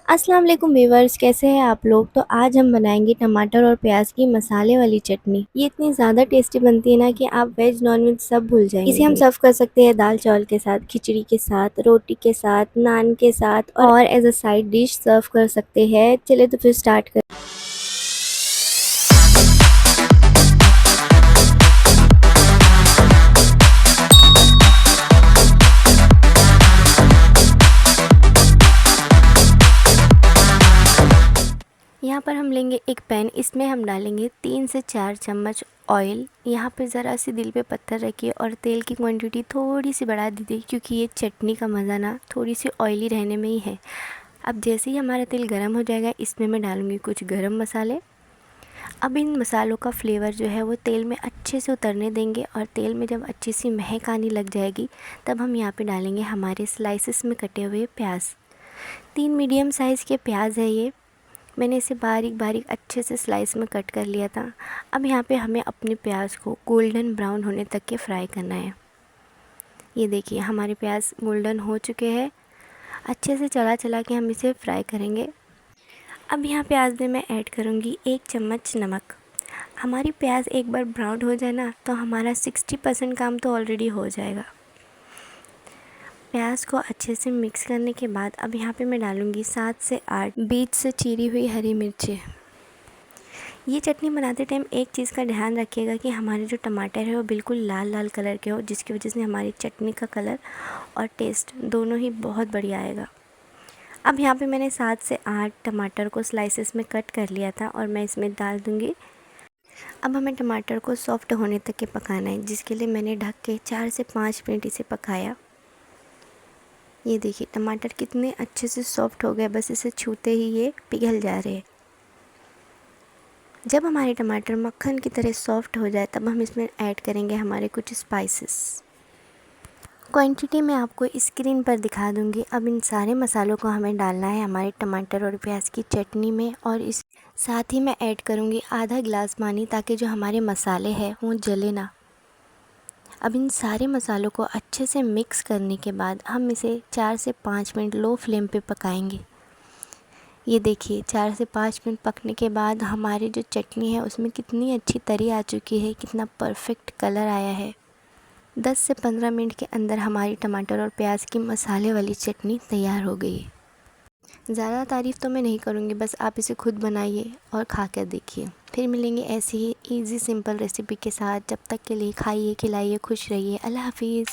अस्सलाम वालेकुम व्यूवर्स, कैसे हैं आप लोग। तो आज हम बनाएंगे टमाटर और प्याज की मसाले वाली चटनी। ये इतनी ज़्यादा टेस्टी बनती है ना कि आप वेज नॉन वेज सब भूल जाएंगे। इसे हम सर्व कर सकते हैं दाल चावल के साथ, खिचड़ी के साथ, रोटी के साथ, नान के साथ और एज अ साइड डिश सर्व कर सकते हैं। चलिए तो फिर स्टार्ट कर। यहाँ पर हम लेंगे एक पैन, इसमें हम डालेंगे 3 से 4 चम्मच ऑयल। यहाँ पे ज़रा सी दिल पे पत्थर रखिए और तेल की क्वांटिटी थोड़ी सी बढ़ा दीजिए, क्योंकि ये चटनी का मज़ा ना थोड़ी सी ऑयली रहने में ही है। अब जैसे ही हमारा तेल गर्म हो जाएगा, इसमें मैं डालूँगी कुछ गरम मसाले। अब इन मसालों का फ्लेवर जो है वो तेल में अच्छे से उतरने देंगे, और तेल में जब अच्छी सी महक आने लग जाएगी, तब हम यहाँ पे डालेंगे हमारे स्लाइसेस में कटे हुए प्याज। 3 मीडियम साइज़ के प्याज है ये। मैंने इसे बारीक बारीक अच्छे से स्लाइस में कट कर लिया था। अब यहाँ पे हमें अपने प्याज को गोल्डन ब्राउन होने तक के फ्राई करना है। ये देखिए हमारे प्याज गोल्डन हो चुके हैं। अच्छे से चला चला के हम इसे फ्राई करेंगे। अब यहाँ प्याज में मैं ऐड करूँगी 1 चम्मच नमक। हमारी प्याज एक बार ब्राउन हो जाए ना, तो हमारा 60% काम तो ऑलरेडी हो जाएगा। प्याज को अच्छे से मिक्स करने के बाद अब यहाँ पे मैं डालूँगी 7 से 8 बीच से चीरी हुई हरी मिर्ची। ये चटनी बनाते टाइम एक चीज़ का ध्यान रखिएगा कि हमारे जो टमाटर है वो बिल्कुल लाल लाल कलर के हो, जिसकी वजह से हमारी चटनी का कलर और टेस्ट दोनों ही बहुत बढ़िया आएगा। अब यहाँ पे मैंने 7 से 8 टमाटर को स्लाइसेस में कट कर लिया था और मैं इसमें डाल दूँगी। अब हमें टमाटर को सॉफ्ट होने तक के पकाना है, जिसके लिए मैंने ढक के 4 से 5 मिनट इसे पकाया। ये देखिए टमाटर कितने अच्छे से सॉफ्ट हो गए, बस इसे छूते ही ये पिघल जा रहे हैं। जब हमारे टमाटर मक्खन की तरह सॉफ्ट हो जाए, तब हम इसमें ऐड करेंगे हमारे कुछ स्पाइसेस। क्वांटिटी मैं आपको स्क्रीन पर दिखा दूंगी। अब इन सारे मसालों को हमें डालना है हमारे टमाटर और प्याज की चटनी में, और इस साथ ही मैं ऐड करूंगी आधा गिलास पानी, ताकि जो हमारे मसाले हैं वो जले ना। अब इन सारे मसालों को अच्छे से मिक्स करने के बाद हम इसे 4 से 5 मिनट लो फ्लेम पे पकाएंगे। ये देखिए 4 से 5 मिनट पकने के बाद हमारी जो चटनी है उसमें कितनी अच्छी तरी आ चुकी है, कितना परफेक्ट कलर आया है। 10 से 15 मिनट के अंदर हमारी टमाटर और प्याज की मसाले वाली चटनी तैयार हो गई है। ज़्यादा तारीफ़ तो मैं नहीं करूँगी, बस आप इसे खुद बनाइए और खा कर देखिए। फिर मिलेंगे ऐसी ही ईजी सिंपल रेसिपी के साथ। जब तक के लिए खाइए, खिलाइए, खुश रहिए। अल्लाह हाफिज़।